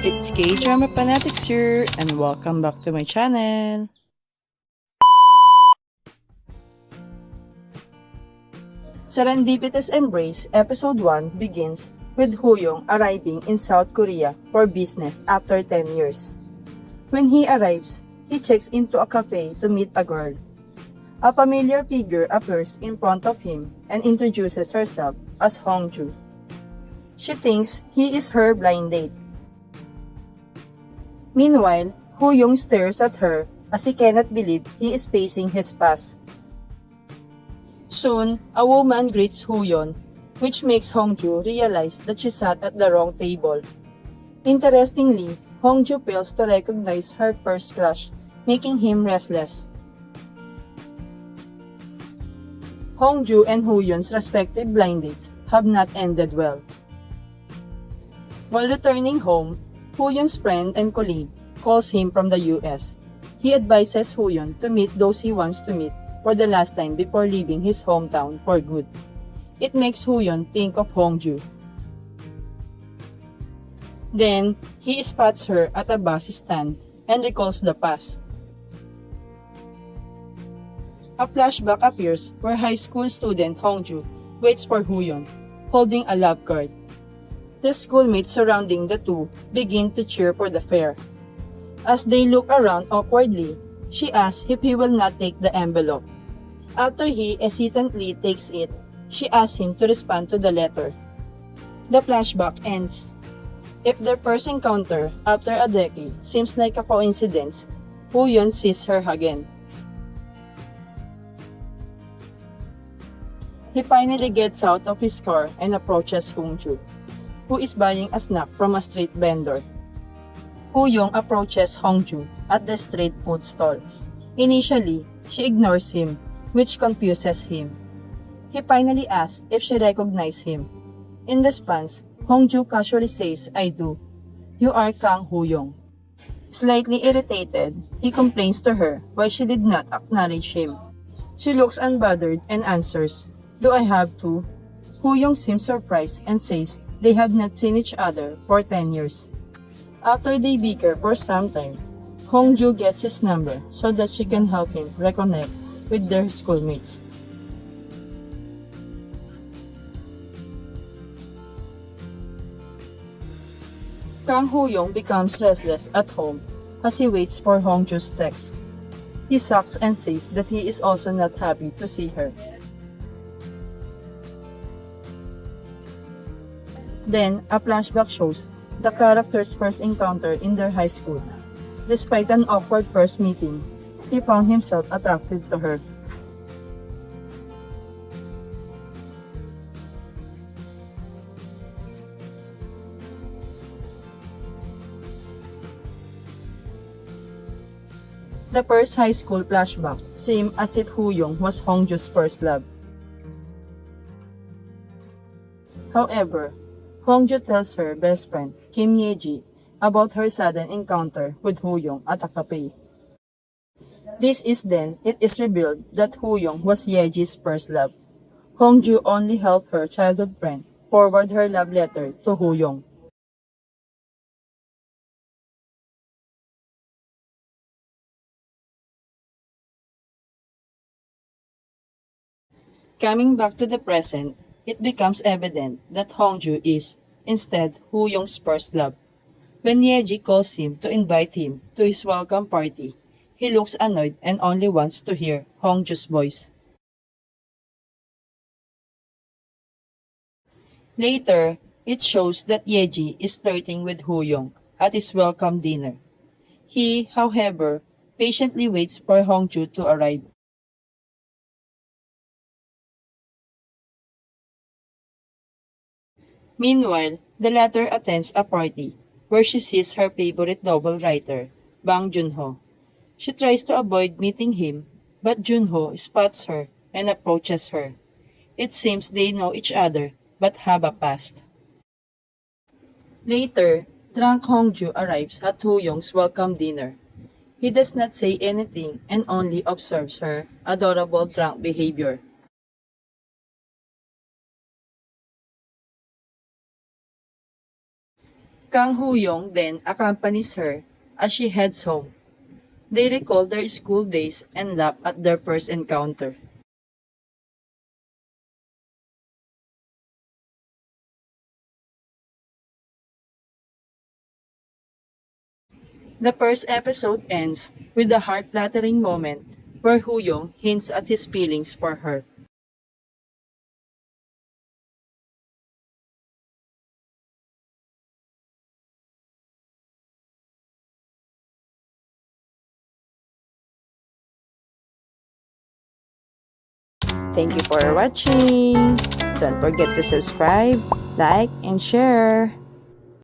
It's kDrama FANatics here, and welcome back to my channel. Serendipitous Embrace Episode 1 begins with Hu-Yeong arriving in South Korea for business after 10 years. When he arrives, he checks into a cafe to meet a girl. A familiar figure appears in front of him and introduces herself as Hongju. She thinks he is her blind date. Meanwhile, Hu-Yeong stares at her as he cannot believe he is facing his past. Soon, a woman greets Hu-Yeong, which makes Hongju realize that she sat at the wrong table. Interestingly, Hongju fails to recognize her first crush, making him restless. Hongju and Hu-Yeong's respective blind dates have not ended well. While returning home, Hu-Yeong's friend and colleague calls him from the US. He advises Hu-Yeong to meet those he wants to meet for the last time before leaving his hometown for good. It makes Hu-Yeong think of Hongju. Then, he spots her at a bus stand and recalls the past. A flashback appears where high school student Hongju waits for Hu-Yeong, holding a love card. The schoolmates surrounding the two begin to cheer for the fair. As they look around awkwardly, she asks if he will not take the envelope. After he hesitantly takes it, she asks him to respond to the letter. The flashback ends. If their first encounter after a decade seems like a coincidence, Hu-Yeong sees her again. He finally gets out of his car and approaches Hongju, who is buying a snack from a street vendor. Hu-Yeong approaches Hongju at the street food stall. Initially, she ignores him, which confuses him. He finally asks if she recognizes him. In response, Hongju casually says, "I do. You are Kang Hu-Yeong." Slightly irritated, he complains to her why she did not acknowledge him. She looks unbothered and answers, "Do I have to?" Hu-Yeong seems surprised and says they have not seen each other for 10 years. After they bicker for some time, Hongju gets his number so that she can help him reconnect with their schoolmates. Kang Hu-Yeong becomes restless at home as he waits for Hongju's text. He sulks and says that he is also not happy to see her. Then, a flashback shows the characters' first encounter in their high school. Despite an awkward first meeting, he found himself attracted to her. The first high school flashback seemed as if Hu-Yeong was Hongju's first love. However, Hongju tells her best friend, Kim Ye-ji, about her sudden encounter with Hu-Yeong at a cafe. This is then it is revealed that Hu-Yeong was Ye-ji's first love. Hongju only helped her childhood friend forward her love letter to Hu-Yeong. Coming back to the present, it becomes evident that Hongju is, instead, Hu-Yeong's first love. When Ye-ji calls him to invite him to his welcome party, he looks annoyed and only wants to hear Hongju's voice. Later, it shows that Ye-ji is flirting with Hu-Yeong at his welcome dinner. He, however, patiently waits for Hongju to arrive. Meanwhile, the latter attends a party where she sees her favorite novel writer, Bang Joon-ho. She tries to avoid meeting him, but Joon-ho spots her and approaches her. It seems they know each other but have a past. Later, drunk Hongju arrives at Hu-Yeong's welcome dinner. He does not say anything and only observes her adorable drunk behavior. Kang Hu-Yeong then accompanies her as she heads home. They recall their school days and laugh at their first encounter. The first episode ends with a heart-flattering moment where Hu-Yeong hints at his feelings for her. Thank you for watching. Don't forget to subscribe, like, and share.